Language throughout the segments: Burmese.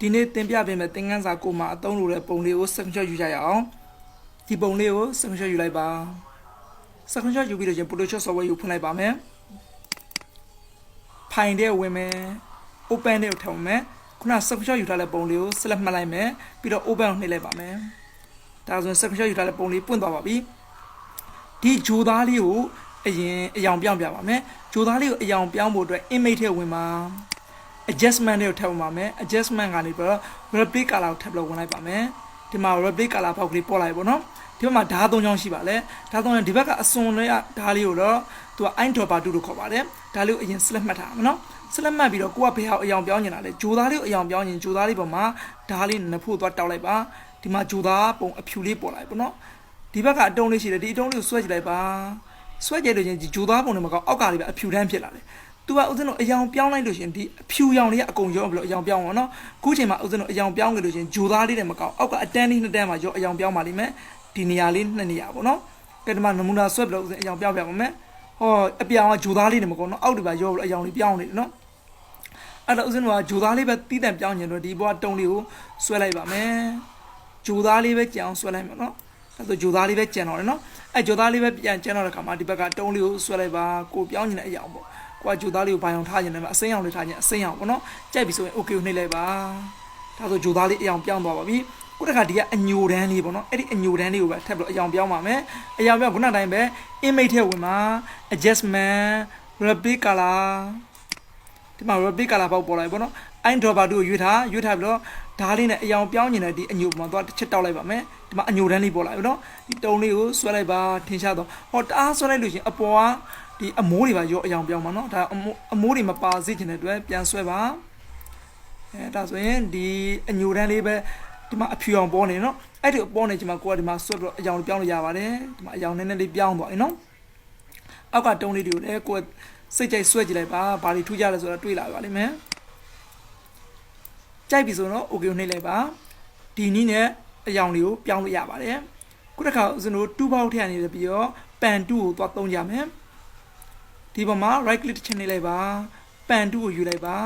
ဒီနေ့တင်ပြပေးမယ်သင်ခန်းစာကိုမှာအသုံးလိုတဲ့ပုံလေးကိုစက္ကန့်ယူကြရအောင်ဒီပုံလေးကိုစက္ကန့်ယူလိုက်ပါစက္ကန့်ယူပြီးတော့ကျွန် Photoshop software ကိုဖွင့်လိုက်ပါမယ်ဖိုင်ထဲဝင်မယ် open ထဲကိုထည့်မယ်ခုနစက္ကန့်ယူထားတဲ့ပုံလေးကို select မှတ်လိုက်မယ်ပြီးတော့ open ကိုနှိပ်လိုက်ပါမယ်ဒါဆိုရင်စက္ကန့်ယူထားတဲ့ပုံလေးပွင့်သွားပါပြီဒီဂျိုသားလေးကိုအရင်အယောင်ပြောင်းပြပါမယ်ဂျိုသားလေးကိုအယောင်ပြောင်းဖို့အတွက် image ထဲဝင်ပါ adjustment တွေကိုထည့်ပါမယ် adjustment ကနေပြီးတော့ repeat color ကိုထပ်ပြီးဝင်လိုက်ပါမယ်ဒီမှာ repeat color ပေါက်ကလေးပေါ်လိုက်ပေါ့နော်ဒီဘက်မှာဓာတ်၃ချောင်းရှိပါလေဓာတ်၃ချောင်းဒီဘက်ကအစွန်လေးဓာတ်လေးကိုတော့သူက eye dropper 2လို့ခေါ်ပါတယ်ဒါလေးကိုအရင် select မှတ်ထားမယ်နော် select မှတ်ပြီးတော့ကိုကဘယ်ဟာအယောင်ပြောင်းနေတာလဲဂျိုသားလေးကိုအယောင်ပြောင်းရင်ဂျိုသားလေးပေါ်မှာဓာတ်လေးနှစ်ဖို့သွားတောက်လိုက်ပါဒီမှာဂျိုသားပုံအဖြူလေးပေါ်လာပြီပေါ့နော်ဒီဘက်ကအတုံးလေးရှိတယ်ဒီအတုံးလေးကိုဆွဲကြည့်လိုက်ပါဆွဲကြည့်လို့ချင်းဂျိုသားပုံနဲ့မကောက်အောက်ကလေးပဲအဖြူတန်းဖြစ်လာတယ်သူကဥစဉ်တော့အယောင်ပြောင်းလိုက်လို့ရှင်ဒီအဖြူရောင်လေးကအကုန်ရောပြီးတော့အယောင်ပြောင်းအောင်နော်ခုချိန်မှာဥစဉ်တော့အယောင်ပြောင်းကြလို့ရှင်ဂျိုသားလေးနဲ့မကောက်အောက်ကအတန်းလေးနှစ်တန်းမှာရောအယောင်ပြောင်းပါလိမ့်မယ်ဒီနေရာလေးနှစ်နေရာပေါ့နော်ကဲဒီမှာနမူနာဆွဲပြီးတော့ဥစဉ်အယောင်ပြောင်းပြပါမယ်ဟောအပြောင်ကဂျိုသားလေးနဲ့မကောက်နော်အောက်ဒီမှာရောပြီးတော့အယောင်လေးပြောင်းနေတယ်နော်အဲ့တော့ဥစဉ်တော့ဂျိုသားလေးပဲတီးတန့်ပြောင်းနေတော့ဒီဘွားတုံးလေးကိုဆွဲလိုက်ပါမယ်ဂျိုသားလေးပဲကြံအောင်ဆွဲလိုက်မယ်နော်အဲ့တော့ဂျိုသားလေးပဲကြံတော့တယ်နော်အဲ့ဂျိုသားလေးပဲပြန်ကြံတော့တဲ့ခါမှာဒီဘက်ကတုံးလေးကိုဆွဲလိုက်ပါကိုပြောင်းနေတဲ့အယောင်ပေါ့ကွာဂျိုသားလေးကိုဘာအောင်ထားခြင်းလဲအစိမ်းအောင်လေးထားခြင်းအစိမ်းအောင်ပေါ့နော်ကြိုက်ပြီဆိုရင် okay ကိုနှိပ်လိုက်ပါဒါဆိုဂျိုသားလေးအယောင်ပြောင်းသွားပါပြီခုတခါဒီကအညိုတန်းလေးပေါ့နော်အဲ့ဒီအညိုတန်းလေးကိုပဲထပ်ပြီးတော့အယောင်ပြောင်းပါမယ်အယောင်ပြောင်းခုနတိုင်းပဲ image ထဲဝင်ပါ adjustment repeat color ဒီမှာ repeat color ပေါက်ပေါ်လာပြီပေါ့နော် eye dropper 2ကိုရွေးထားပြီးတော့ဓာတ်လေးနဲ့အယောင်ပြောင်းနေတဲ့ဒီအညိုပေါ်မှာသွားတစ်ချက်တောက်လိုက်ပါမယ်ဒီမှာအညိုတန်းလေးပေါ်လာပြီနော်ဒီတုံးလေးကိုဆွဲလိုက်ပါထင်ရှားတော့ဟောတအားဆွဲလိုက်လို့ရှင်အပေါ်ကဒီအမိုးတွေပါရောအယောင်ပြောင်းပါနော်ဒါအမိုးတွေမပါစေချင်တဲ့အတွက်ပြန်ဆွဲပါဒါဆိုရင်ဒီအညိုတန်းလေးပဲဒီမှာအဖြူအောင်ပေါ်နေနော်အဲ့ဒီပေါ်နေချိန်မှာကိုကဒီမှာဆွဲပြီးတော့အယောင်ပြောင်းလို့ရပါတယ်ဒီမှာအယောင်နည်းနည်းလေးပြောင်းသွားပြီနော်အောက်ကတုံးလေးတွေကိုလည်းကိုယ်စိတ်ကြိုက်ဆွဲကြည့်လိုက်ပါဘာတွေထူးကြလဲဆိုတော့တွေ့လာပါလိမ့်မယ်ကြိုက်ပြီဆိုတော့ okay ကိုနှိပ်လိုက်ပါဒီနည်းနဲ့အယောင်လေးကိုပြောင်းလို့ရပါတယ်ခုတစ်ခါကျွန်တော်2ပေါက်ထည့်နေတယ်ပြီးတော့ pan 2ကိုသွားသုံးကြမယ်ဒီပေါ်မှာ right click တစ်ချက်နှိပ်လိုက်ပါ pan 2ကိုယူလိုက်ပါ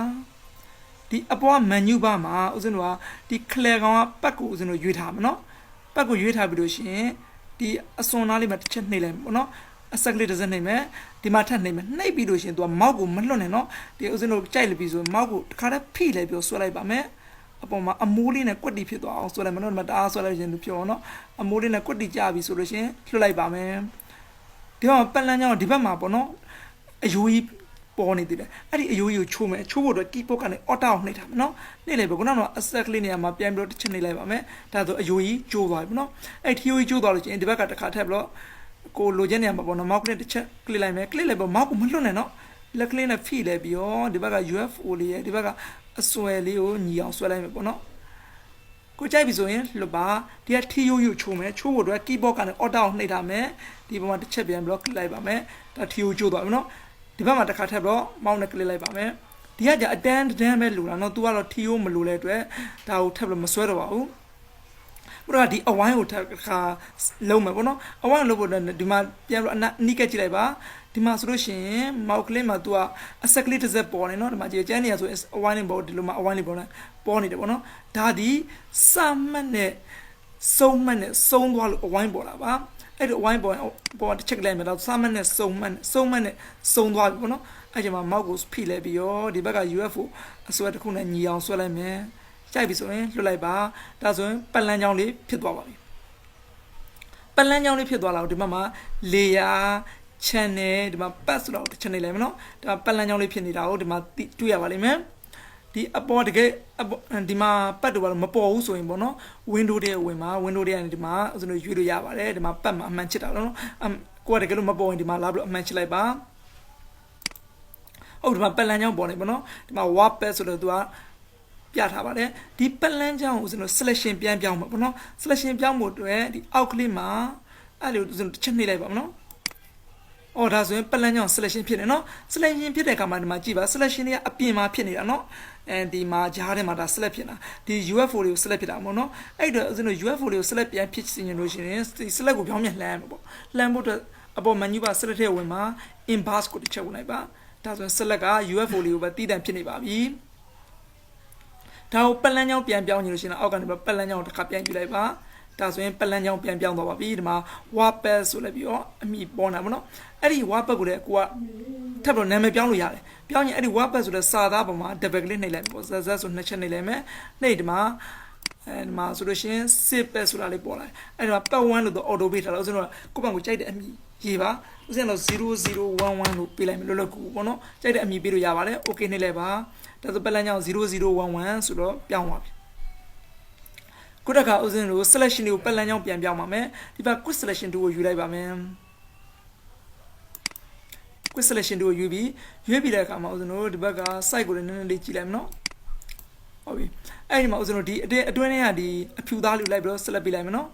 ဒီအပေါ်က menu bar မှာဦးဇင်းတို့ကဒီ clear ကောင်ကပတ်ကိုဦးဇင်းတို့ရွေးထားမှာနော်ပတ်ကိုရွေးထားပြီးလို့ရှိရင်ဒီအစွန်သားလေးမှာတစ်ချက်နှိပ်လိုက်ပေါ့နော်အဆက်ကလေးတစ်စက်နှိပ်မယ်ဒီမှာထပ်နှိပ်မယ်နှိပ်ပြီးလို့ရှိရင်သူကမောက်ကိုမလွတ်နဲ့နော်ဒီဦးဇင်းတို့ကြိုက်လို့ပြီးဆိုမောက်ကိုတစ်ခါတည်းဖိလိုက်ပြီးဆွဲလိုက်ပါမယ်အပေါ်မှာအမိုးလေးနဲ့ကွက်တီဖြစ်သွားအောင်ဆွဲလိုက်မယ်နော်ဒီမှာတအားဆွဲလိုက်ရင်ဖြစ်အောင်နော်အမိုးလေးနဲ့ကွက်တီကြပြီဆိုလို့ရှိရင်လွှတ်လိုက်ပါမယ်ဒီမှာပတ်လန်းကြောင်းဒီဘက်မှာပေါ့နော်အယိုးကြီးပေါ်နေသေးတယ်အဲ့ဒီအယိုးကြီးကိုချိုးမယ်ချိုးဖို့အတွက် keyboard ကနေ auto ကိုနှိပ်ထားမယ်နော်နှိပ်လိုက်ပဲခုနကတော့ asset ကလေးနေရာမှာပြန်ပြီးတော့တစ်ချက်နှိပ်လိုက်ပါမယ်ဒါဆိုအယိုးကြီးကျိုးသွားပြီနော်အဲ့ဒီအယိုးကြီးကျိုးသွားလို့ရှိရင်ဒီဘက်ကတစ်ခါထပ်ပြီးတော့ကိုလိုချင်နေရမှာပေါ့နော်မောက်ကလေးတစ်ချက် click လိုက်မယ် click လိုက်ပေါ့မောက်ကိုမလွတ်နဲ့နော်လက်ကလေးနဲ့ဖိလိုက်ပြီးတော့ဒီဘက်က UFO လေးရဲ့ဒီဘက်ကအစွဲလေးကိုညီအောင်ဆွဲလိုက်မယ်ပေါ့နော်ကိုကြိုက်ပြီဆိုရင်လွတ်ပါဒီကထီယိုယိုချိုးမယ်ချိုးဖို့အတွက် keyboard ကနေ auto ကိုနှိပ်ထားမယ်ဒီဘက်မှာတစ်ချက်ပြန်ပြီးတော့ click လိုက်ပါမယ်ဒါထီယိုချိုးသွားပြီနော်ဒီဘက်မှာတစ်ခါထပ်ပြီးတော့ mouse နဲ့ click လိုက်ပါမယ်ဒီကကြာအတန်းတန်းပဲလိုတာနော် तू ကတော့ထီယိုမလိုတဲ့အတွက်ဒါကိုထပ်ပြီးမဆွဲတော့ပါဘူးဘုရားဒီအဝိုင်းကိုတစ်ခါလုံးမယ်ပေါ့နော်အဝိုင်းလုံးဖို့ဒီမှာပြန်ပြီးတော့အနီးကကြည့်လိုက်ပါဒီမှာဆိုလို့ရှိရင်မောက်ကလေးမှာ तू ကအဆက်ကလေးတစ်စက်ပေါ်နေနော်ဒီမှာကြည့်ကျန်းနေရဆိုရင်အဝိုင်းလေးပေါ်ဒီလိုမှာအဝိုင်းလေးပေါ်နေတယ်ပေါ့နော်ဒါဒီစမှတ်နဲ့စုံမှတ်နဲ့စုံသွားလို့အဝိုင်းပေါ်လာပါအဲ့ဒီအဝိုင်းပေါ်တစ်ချက်လိုက်မယ်တော့စမှတ်နဲ့စုံမှတ်နဲ့စုံသွားပြီပေါ့နော်အဲ့ဒီမှာမောက်ကိုဖိလဲပြီးရောဒီဘက်က UFO အစွဲတစ်ခုနဲ့ညီအောင်ဆွဲလိုက်မယ်ကြိုက်ပြီဆိုရင်လွှတ်လိုက်ပါဒါဆိုရင်ပတ်လန်းချောင်းလေးဖြစ်သွားပါပြီပတ်လန်းချောင်းလေးဖြစ်သွားလာတော့ဒီမှာ layer channel ဒီမှာ path ဆိုတော့တစ်ချက်နေလိုက်မယ်နော်ဒီမှာပတ်လန်းချောင်းလေးဖြစ်နေတာကိုဒီမှာတွေ့ရပါလိမ့်မယ်ဒီအပေါ်တကယ်ဒီမှာပတ်တော့မပေါ်ဘူးဆိုရင်ပေါ့နော် window တွေဝင်မှာ window တွေကနေဒီမှာဥစဉ်ရွေးလို့ရပါတယ်ဒီမှာပတ်မှာအမှန်ချစ်တာနော်ကိုကတကယ်လို့မပေါ်ရင်ဒီမှာလာပြီးတော့အမှန်ချစ်လိုက်ပါဟုတ်ဒီမှာပတ်လန်းချောင်းပေါ်နေပေါ့နော်ဒီမှာ warp path ဆိုတော့သူကပြထားပါတယ်ဒီပတ်လန်းချောင်းကိုဥစဉ် selection ပြန်ပြောင်းမှာပေါ့နော် selection ပြောင်းဖို့အတွက်ဒီအောက်ကလေးမှာအဲ့လိုဥစဉ်တစ်ချက်နှိပ်လိုက်ပါမနော်အော်ဒါဆိုရင်ပတ်လန်းချောင်း selection ဖြစ်နေနော် selection ဖြစ်တဲ့အခါမှာဒီမှာကြည့်ပါ selection တွေကအပြင်မှာဖြစ်နေတာနော်ဒီမှာဂျားထဲမှာဒါ select ဖြစ်တာဒီ UFO တွေကို select ဖြစ်တာပေါ့နော်အဲ့တော့ဥစဉ် UFO တွေကို select ပြန်ဖြစ်စီရင်လို့ရှိရင်ဒီ select ကိုပြောင်းပြန်လှမ်းမှာပေါ့လှမ်းဖို့အတွက်အပေါ် menu bar select ထဲဝင်မှာ inverse ကိုတစ်ချက်ဝင်လိုက်ပါဒါဆိုရင် select က UFO လေးကိုပဲတည်တံ့ဖြစ်နေပါပြီ ဒါကိုပတ်လန်းချောင်းပြန်ပြောင်းနေလို့ရှိရင်အောက်ကနေပတ်လန်းချောင်းတစ်ခါပြန်ယူလိုက်ပါဒါဆိုရင်ပတ်လန်းချောင်းပြန်ပြောင်းသွားပါပြီဒီမှာ wapad ဆိုလည်းပြီးတော့အမိပေါ်နေတာပေါ့နော်အဲ့ဒီ wapad ကိုလည်းကိုကထပ်တော့နာမည်ပြောင်းလို့ရတယ်ပြောင်းရင်အဲ့ဒီ wapad ဆိုတဲ့စာသားပေါ်မှာ double click နှိပ်လိုက်ပေါ့ဇက်ဆိုနှစ်ချက်နှိပ်လိုက်မယ်နှိပ်ဒီမှာဆိုလို့ရှိရင် save ပဲဆိုတာလေးပေါ်လာအဲ့ဒီမှာပတ်1လို့တော့ auto ပေးထားလို့ဆိုတော့ကိုယ့်ဘက်ကိုကြိုက်တဲ့အမိရေးပါဥစဉ်တော့0011လို့ပေးလိုက်မယ်လောလောကူပေါ့နော်ကြိုက်တဲ့အမိပေးလို့ရပါတယ် okay နှိပ်လိုက်ပါဒါဆိုပတ်လန်းချောင်း0011ဆိုတော့ပြောင်းသွားပြီခုတစ်ခါဥစဉ်လို့ selection တွေကိုပတ်လန်းချောင်းပြန်ပြောင်းပါမယ်ဒီမှာ quick selection 2ကိုယူလိုက်ပါမယ် quick selection 2ကိုယူပြီးတဲ့အခါမှာဥစဉ်တို့ဒီဘက်က site ကိုလည်းနည်းနည်းလေးကြည့်လိုက်မယ်နော်ဟုတ်ပြီအဲ့ဒီမှာဥစဉ်တို့ဒီအတွင်းထဲကဒီအဖြူသားလေးကိုလိုက်ပြီးတော့ select ပေးလိုက်မယ်နော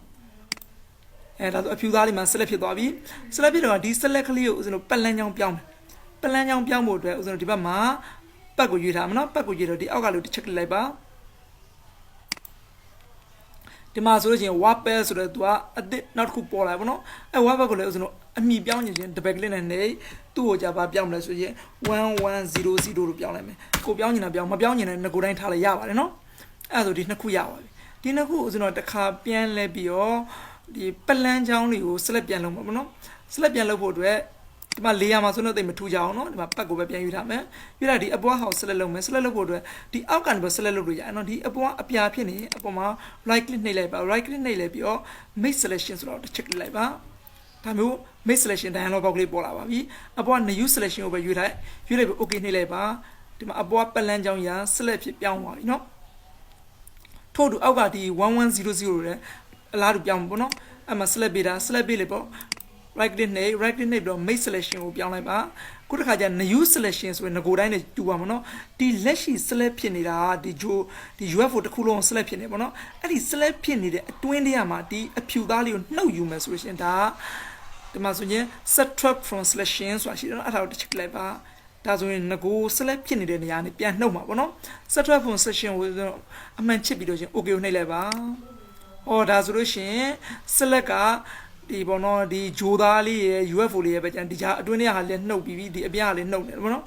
်ဒါဆိုအဖြူသားလေးမှာ select ဖြစ်သွားပြီ select ဖြစ်တော့ဒီ select ကလေးကိုဥစဉ်တို့ပတ်လန်းချောင်းပြောင်းမယ်ပတ်လန်းချောင်းပြောင်းဖို့အတွက်ဥစဉ်တို့ဒီဘက်မှာပတ်ကိုရွေးထားမယ်နော်ပတ်ကိုရွေးတော့ဒီအောက်ကလေးတစ်ချက်လိုက်ပါဒီမှာဆိုလို့ချင်း wapad ဆိုတော့သူကအစ်စ်နောက်တစ်ခုပေါ်လာပေါ့နော်အဲ wapad ကိုလည်းဥစဉ်တို့အမိပြောင်းနေချင်း double click နဲ့နေသူ့ကိုကြာပါပြောင်းမလဲဆိုရင်1100လို့ပြောင်းလိုက်မယ်ကိုပြောင်းနေတာပြောင်းမပြောင်းနေတဲ့ငကိုတိုင်းထားလိုက်ရပါတယ်နော်အဲဆိုဒီနှစ်ခုရပါပြီဒီနှစ်ခုဥစဉ်တို့တစ်ခါပြန်လဲပြီးတော့ဒီပလန်းချောင်းလေးကို select ပြန်လုပ်မှာပေါ့နော် select ပြန်လုပ်ဖို့အတွက်ဒီမှာ layer မှာဆိုတော့တိတ်မထူကြအောင်နော်ဒီမှာပတ်ကိုပဲပြန်ယူထားမယ်ပြီးတော့ဒီအပွားဟောက် select လုပ်မယ် select လုပ်ဖို့အတွက်ဒီအောက်ကနေပဲ select လုပ်လို့ရတယ်နော်ဒီအပွားအပြာဖြစ်နေအပေါ်မှာ right click နှိပ်လိုက်ပါ right click နှိပ်လိုက်ပြီးတော့ make selection ဆိုတော့တစ်ချက်လိုက်ပါဒါမျိုး make selection dialog box လေးပေါ်လာပါပြီအပေါ်က new selection ကိုပဲရွေးလိုက်ပြီး okay နှိပ်လိုက်ပါဒီမှာအပေါ်ကပတ်လန်းချောင်းရ select ဖြစ်ပြောင်းသွားပြီနော်ထို့တူအောက်ကဒီ1100တဲ့ အလားတူပြောင်းပေါ့နော်အဲ့မှာ select ပေးလေပေါ့ right click နှိပ်ပြီးတော့ make selection ကိုပြောင်းလိုက်ပါခုတစ်ခါကျ new selection ဆိုရင်ငကိုတိုင်းနဲ့တူပါမနော်ဒီလက်ရှိ select ဖြစ်နေတာဒီ UFO တစ်ခုလုံး select ဖြစ်နေပေါ့နော်အဲ့ဒီ select ဖြစ်နေတဲ့အတွင်းထဲမှာဒီအဖြူသားလေးကိုနှုတ်ယူမယ်ဆိုလို့ရှိရင်ဒါဒီမှာဆိုရင် subtract from selection ဆိုတာရှိတယ်နော်အဲ့ဒါကိုတစ်ချက်လိုက်ပါဒါဆိုရင်ငကို select ဖြစ်နေတဲ့နေရာနဲ့ပြန်နှုတ်မှာပေါ့နော် subtract from selection ကိုအမှန်ချစ်ပြီးတော့ရှင် okay ကိုနှိပ်လိုက်ပါဒါဆိုလို့ရှိရင် select ကဒီပေါ့နော်ဒီဂျိုသားလေးရဲ့ UFO လေးရဲ့ပဲကျန်ဒီကြားအတွင်းထဲကလည်းနှုတ်ပြီးဒီအပြားလေးနှုတ်နေတယ်ပေါ့နော်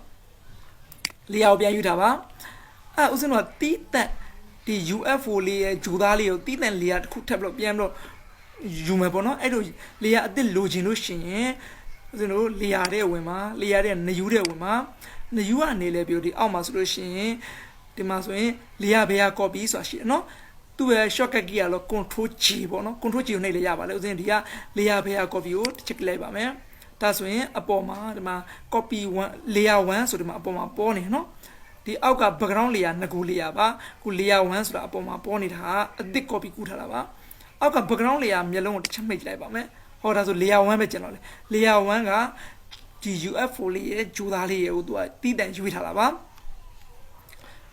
လေယာဉ်ပြန်ယူထားပါဥစဉ်တော့တီးတက်ဒီ UFO လေးရဲ့ဂျိုသားလေးကိုတီးတက်လေယာဉ်တစ်ခုထပ်ပြီးတော့ပြန်ပြီးတော့ယူမယ်ပေါ့နော်အဲ့လိုလေယာဉ်အစ်စ်လိုချင်လို့ရှိရင်ဥစဉ်တို့လေယာဉ်တဲ့ဝင်မှာလေယာဉ်တဲ့နယူးတဲ့ဝင်မှာနယူးကနေလဲပြီးဒီအောက်မှာဆိုလို့ရှိရင်ဒီမှာဆိုရင်လေယာဉ်ဘယ်က copy ဆိုတာရှိတယ်နော်သူ့ရဲ့ shortcut key ကတော့ control G ပေါ့နော် control G ကိုနှိပ်လိုက်ရပါလေဥစဉ်ဒီက layer ဘယ်က copy ကိုတစ်ချက်လိုက်ပါမယ်ဒါဆိုရင်အပေါ်မှာဒီမှာ copy 1 layer 1ဆိုဒီမှာအပေါ်မှာပေါ်နေနော်ဒီအောက်က background layer ငကို layer ပါခု layer 1ဆိုတာအပေါ်မှာပေါ်နေတာအသစ် copy ကူးထားတာပါအောက်က background layer မျက်လုံးကိုတစ်ချက်မိတ်လိုက်ပါမယ်ဒါဆို layer 1ပဲကျန်တော့လေ layer 1ကဒီ UFO လေးရဲ့ဂျိုသားလေးရဲ့ဟိုသူကတီးတန့်ရွေးထားတာပ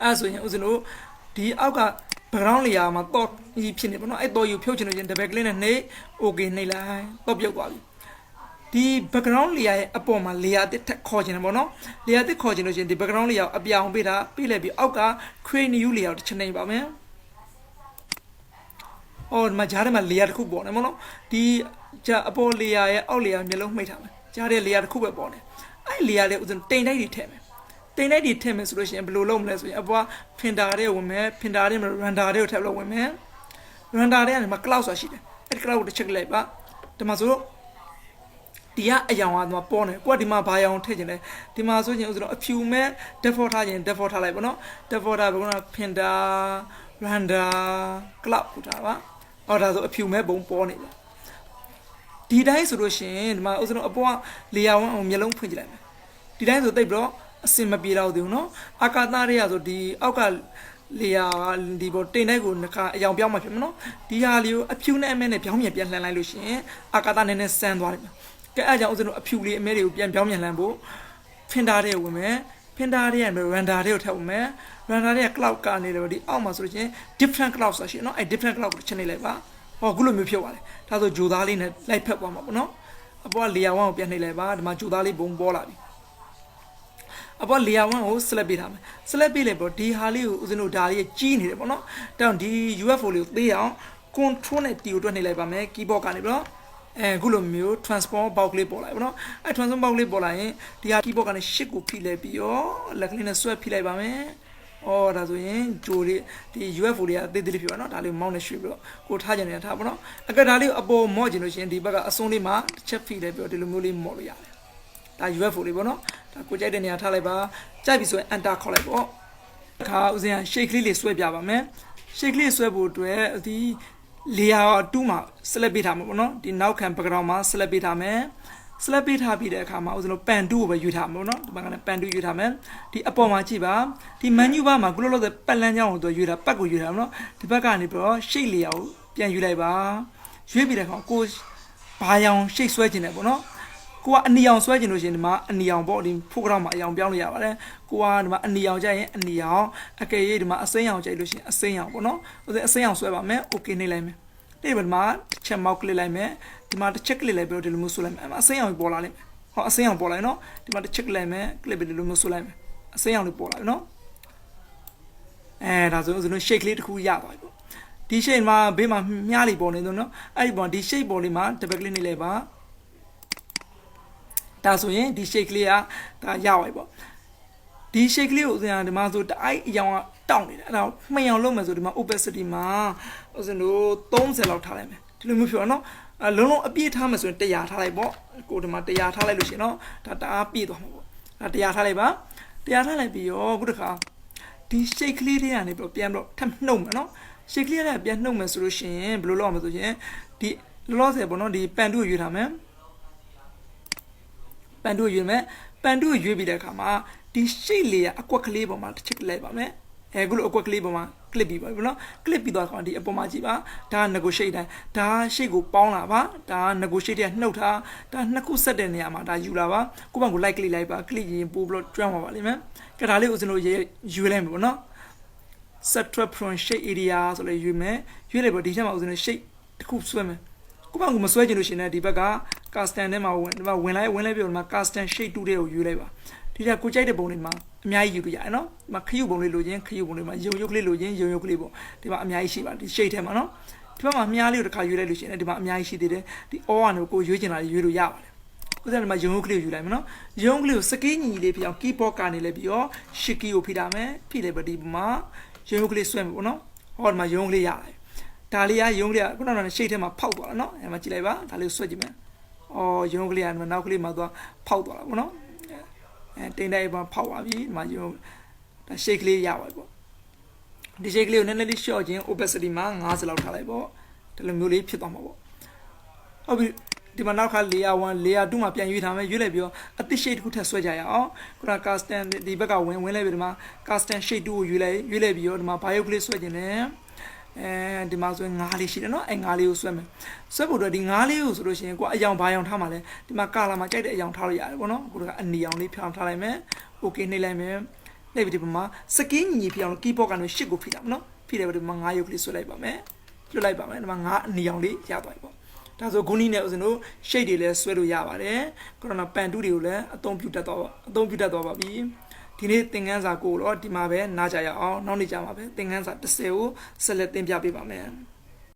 ါအဲ့ဆိုရင်ဥစဉ်တို့ဒီအောက်ကbackground layer မှာတော့ဖြစ်နေပေါ့နော်အဲ့တော့ယူဖြုတ်ချင်လို့ရှင် double click နဲ့နှိပ် okay နှိပ်လိုက်တော့ပြုတ်သွားပြီဒီ background layer ရဲ့အပေါ်မှာ layer အသစ်ထပ်ခေါ်ချင်တယ်ပေါ့နော် layer အသစ်ခေါ်ချင်လို့ရှင်ဒီ background layer ကိုအပြောင်ပေးလိုက်ပြီးအောက်က create new layer ကိုတစ်ချက်နှိပ်ပါမယ်ဒီမှာကြားထဲမှာ layer တစ်ခုပေါ်နေပေါ့နော်ဒီအပေါ် layer ရဲ့အောက် layer မျက်လုံးမှိတ်ထားမယ်ကြားထဲ layer တစ်ခုပဲပေါ်နေအဲ့ layer လေးဥစဉ်တိမ်တိုက်တွေထည့်မယ်တိမ်တိုက်တွေထည့်မယ်ဆိုလို့ရှိရင်ဘယ်လိုလုပ်မလဲဆိုရင်အပေါ် printer တွေဝင်မယ် printer တွေမှာ render တွေကိုထည့်လို့ဝင်မယ် render တွေကနေမှာ cloud ဆိုတာရှိတယ်အဲ့ဒီ cloud ကိုတစ်ချက်လိုက်ပါဒီမှာဆိုတော့ဒီကအယောင်ကဒီမှာပေါ်နေကိုကဒီမှာဘာယောင်ထည့်ခြင်းလဲဒီမှာဆိုရင်ဥစဉ်အဖြူမဲ့ default ထားခြင်း default ထားလိုက်ပါနော် default ထားဘယ်ကုန်းက printer render cloud ကိုထားပါဒါဆိုအဖြူမဲ့ဘုံပေါ်နေတယ်ဒီတိုင်းဆိုလို့ရှိရင်ဒီမှာဥစဉ်အပေါ်က layer 1ကိုမျက်လုံးဖွင့်ကြည့်လိုက်မယ်ဒီတိုင်းဆိုတိတ်ပြီးတော့အစင်မပြေတော့သေးဘူးเนาะအာကာသတွေကဆိုဒီအောက်ကလေယာဒီပေါ်တိမ်တိုက်ကိုနှခါအယောင်ပြောင်းမှဖြစ်မနော်ဒီဟာလေးကိုအဖြူနဲ့အမဲနဲ့ပြောင်းပြန်လှန်လိုက်လို့ရှိရင်အာကာသနည်းနည်းဆန်းသွားတယ်ကဲအဲ့ကြောင့်ဥစဉ်တို့အဖြူလေးအမဲတွေကိုပြန်ပြောင်းပြန်လှန်ဖို့ printer တွေဝင်မယ် printer တွေကနေ render တွေကိုထည့်ဝင်မယ် render တွေက cloud ကနေတယ်ဒီအောက်မှာဆိုလို့ရှိရင် different cloud ဆိုရှိเนาะအဲ့ different cloud ကိုချက်နေလိုက်ပါခုလိုမျိုးဖြစ်သွားတယ်ဒါဆိုဂျိုသားလေးနဲ့လိုက်ဖက်သွားမှာပေါ့နော်အပေါ်က layer 1ကိုပြန်နှိပ်လိုက်ပါဒီမှာဂျိုသားလေးဘုံပေါ်လာပြီအပေါ် layer 1ကို select ပေးထားမယ် select ပေးလိုက်ပေါ့ဒီဟာလေးကိုဦးဇင်းတို့ဒါလေးကြီးနေတယ်ပေါ့နော်တောင်ဒီ UFO လေးကိုသေးအောင် control နဲ့ T ကိုတွက်နှိပ်လိုက်ပါမယ် keyboard ကနေပြီးတော့အခုလိုမျိုး transform box လေးပေါ်လာပြီပေါ့နော်transform box လေးပေါ်လာရင်ဒီဟာ keyboard ကနေ shift ကိုဖိလိုက်ပြီးတော့လက်ကလေးနဲ့ဆွဲဖိလိုက်ပါမယ် အော်ဒါဆိုရင်ဂျိုတွေဒီ UFO တွေကတေးသေးလေးဖြစ်ပါနော်ဒါလေးမောင်းနေရွှေ့ပြီးတော့ကိုထားကြနေတာထားပါနော်အကဒါလေးအပေါ်မော့ကျင်လို့ရှိရင်ဒီဘက်ကအစွန်းလေးမှာတစ်ချက်ဖိလိုက်ပြီးတော့ဒီလိုမျိုးလေးမော့လို့ရတယ်ဒါ UFO လေးပေါ့နော်ဒါကိုကြိုက်တဲ့နေရာထားလိုက်ပါကြိုက်ပြီဆိုရင် enter ခေါက်လိုက်ပေါ့အခါဦးဇင်းက shake လေးဆွဲပြပါမယ် shake လေးဆွဲဖို့အတွက်ဒီ layer 2မှာ select ပေးထားမှာပေါ့နော်ဒီနောက်ခံ background မှာ select ပေးထားမယ် select ပေးထားပြီးတဲ့အခါမှာဦးဇင်းတို့ pen 2ကိုပဲယူထားမှာပေါ့နော်ဒီဘက်ကလည်း pen 2ယူထားမယ်ဒီအပေါ်မှာကြည့်ပါဒီ menu bar မှာခုလို့လို့ပတ်လန်းကြောင်းကိုသူယူတာပတ်ကိုယူတာပေါ့နော်ဒီဘက်ကနေပြီးတော့ shake layer ကိုပြန်ယူလိုက်ပါရွေးပြီးတဲ့အခါကိုဘာရောင် shake ဆွဲခြင်းတယ်ပေါ့နော်ကိုကအနီအောင်ဆွဲခြင်းလို့ရှိရင်ဒီမှာအနီအောင်ပေါ့ဒီ foreground မှာအရောင်ပြောင်းလို့ရပါတယ်ကိုကဒီမှာအနီအောင်ကြိုက်ရင်အနီအောင်အကယ်၍ဒီမှာအစိမ်းအောင်ကြိုက်လို့ရှိရင်အစိမ်းအောင်ပေါ့နော်ဦးဇင်းအစိမ်းအောင်ဆွဲပါမယ် okay နှိပ်လိုက်မယ်ဒီမှာချက်မောက်ကလစ်လိုက်မယ်ဒီမှာတစ်ချက်ကလစ်လိုက်ပြီးတော့ဒီလိုမျိုးဆွဲလိုက်မယ်အစိမ်းအောင်ပေါ်လာလိမ့်မယ်ဟောအစိမ်းအောင်ပေါ်လာနော်ဒီမှာတစ်ချက်လိုက်မယ်ကလစ်ပြီးဒီလိုမျိုးဆွဲလိုက်မယ်အစိမ်းအောင်လေးပေါ်လာပြီနော်ဒါဆိုဦးဇင်းတို့ shake လေးတစ်ခုရသွားပြီပေါ့ဒီ shake မှာဘေးမှာမြားလေးပေါ်နေတော့နော်အဲ့ဒီပေါ်ဒီ shake ပေါ်လေးမှာတစ်ပတ်ကလေးနှိပ်လိုက်ပါဒါဆိုရင်ဒီ shake လေးကဒါရသွားပြီပေါ့ဒီ shake လေးကိုဦးဇင်းကဒီမှာဆိုတအိုက်အရောင်ကတောင့်နေတယ်အဲ့ဒါမှန်အောင်လုပ်မယ်ဆိုဒီမှာ opacity မှာဦးဇင်းတို့30လောက်ထားလိုက်မယ်ဒီလိုမျိုးဖြစ်ပါနော်လုံးလုံးအပြည့်ထားမယ်ဆိုရင်100ထားလိုက်ပေါ့ကိုဒီမှာ100ထားလိုက်လို့ရှိရင်နော်ဒါတအားပြည့်သွားမှာပေါ့ဒါ100ထားလိုက်ပါ100ထားလိုက်ပြီးရောအခုတစ်ခါဒီ shake လေးတွေကနေပြီးပြန်တော့ထပ်နှုတ်မယ်နော် shake လေးတွေကပြန်နှုတ်မယ်ဆိုလို့ရှိရင်ဘယ်လိုလုပ်ရမလဲဆိုရင်ဒီလောလောဆယ်ပေါ့နော်ဒီ pen 2ကိုရွေးထားမယ် pen 2ကိုရွေးမယ် pen 2ကိုရွေးပြီးတဲ့အခါမှာဒီ shake လေးကအကွက်ကလေးပေါ်မှာတစ်ချက်လိုက်ပါမယ်အခုလိုအကွက်ကလေးပေါ်မှာ clip ပြီးပါပြီနော် clip ပြီးသွားခါဒီအပေါ်မှာကြည့်ပါဒါက negotiate တိုင်းဒါ shake ကိုပေါင်းလာပါဒါက negotiate တဲ့နှုတ်ထားဒါနှစ်ခုဆက်တဲ့နေရာမှာဒါယူလာပါကိုယ့်ဘက်ကို like click လိုက်ပါ click ရင်ပို့ပြီးတော့ကျွမ်းပါပါလိမ့်မယ်ကဲဒါလေးကိုကျွန်တော်ယူလိုက်မယ်ပေါ့နော် set trap from shake area ဆိုလဲယူမယ်ယူလိုက်ပါဒီချက်မှာကျွန်တော် shake တစ်ခုဆွဲမယ်ကိုယ့်ဘက်ကိုမဆွဲချင်လို့ရှိရင်ဒီဘက်က custom ထဲမှာဝင်လိုက်ပြီးတော့ဒီမှာ custom shake 2တဲ့ကိုယူလိုက်ပါဒီကကိုကြိုက်တဲ့ပုံတွေမှာအများကြီးယူလို့ရတယ်နော်ဒီမှာခရုပုံလေးလိုချင်ခရုပုံလေးမှာယုံရုပ်ကလေးလိုချင်ယုံရုပ်ကလေးပေါ့ဒီမှာအများကြီးရှိပါတယ်ဒီ shade ထဲမှာနော်ဒီဘက်မှာမြားလေးကိုတစ်ခါရွေးလိုက်လို့ရှိရင်ဒီမှာအများကြီးရှိသေးတယ်ဒီ all ကနေကိုရွေးချင်တာရွေးလို့ရပါတယ်ဥစ္စာဒီမှာယုံရုပ်ကလေးကိုယူလိုက်မယ်နော်ယုံကလေးကိုစကင်းညီလေးဖြစ်အောင် keyboard ကနေလည်းပြီးတော့ shift key ကိုဖိထားမယ်ဖိလိုက်ပါဒီမှာယုံရုပ်ကလေးဆွဲမယ်ပေါ့နော်ဟောဒီမှာယုံကလေးရတယ်ဒါလေးကယုံကလေးကခုနက shade ထဲမှာဖောက်သွားတာနော်အဲမှာကြည့်လိုက်ပါဒါလေးကိုဆွဲကြည့်မယ်အော်ယုံကလေးကနောက်ကလေးမှာသွားဖောက်သွားတာပေါ့နော်တိမ်တိုက်ပါဖောက်သွားပြီဒီမှာယုံဒါ shake လေးရပါပြီပေါ့ဒီ shake လေးကိုနည်းနည်းလေး short ခြင်း opacity မှာ50လောက်ထားလိုက်ပေါ့ဒီလိုမျိုးလေးဖြစ်သွားမှာပေါ့ဟုတ်ပြီဒီမှာနောက်ခါ layer 1 layer 2မှာပြန်ရွေးထားမယ်ရွေးလိုက်ပြီးတော့အသစ် shade တစ်ခုထပ်ဆွဲကြရအောင်ခုန custom ဒီဘက်ကဝင်လိုက်ပြီးဒီမှာ custom shade 2ကိုရွေးလိုက်ပြီးတော့ဒီမှာ bio ကလေးဆွဲခြင်းနဲ့ဒီမှာဆိုရင်ငါးလေးရှိတယ်နော်ငါးလေးကိုဆွဲမယ်ဆွဲဖို့တော့ဒီငါးလေးကိုဆိုလို့ရှိရင်ကိုအယောင်ဘာယောင်ထားမှာလဲဒီမှာကာလာမှာကြိုက်တဲ့အယောင်ထားလို့ရတယ်ပေါ့နော်ကိုကအနီအောင်လေးဖြောင်းထားလိုက်မယ် okay နှိပ်လိုက်မယ်နှိပ်ပြီးဒီမှာစကင်းညီဖြောင်း keyboard ကနေရှစ်ကိုဖိတာပေါ့နော်ဖိတယ်ပြီးဒီမှာငါးရုပ်ကလေးဆွဲလိုက်ပါမယ်လွတ်လိုက်ပါမယ်ဒီမှာငါးအနီအောင်လေးရသွားပြီပေါ့ဒါဆိုဂုဏီနဲ့ဦးဇင်းတို့ shade တွေလည်းဆွဲလို့ရပါတယ်ခုနက pen 2တွေကိုလည်းအသုံးပြုတတ်သွားပါပြီဒီနေ့သင်ခန်းစာကိုတော့ဒီမှာပဲနားကြရအောင်နောက်နေ့ကြမှာပဲသင်ခန်းစာ10ကိုဆက်လက်သင်ပြပေးပါမယ်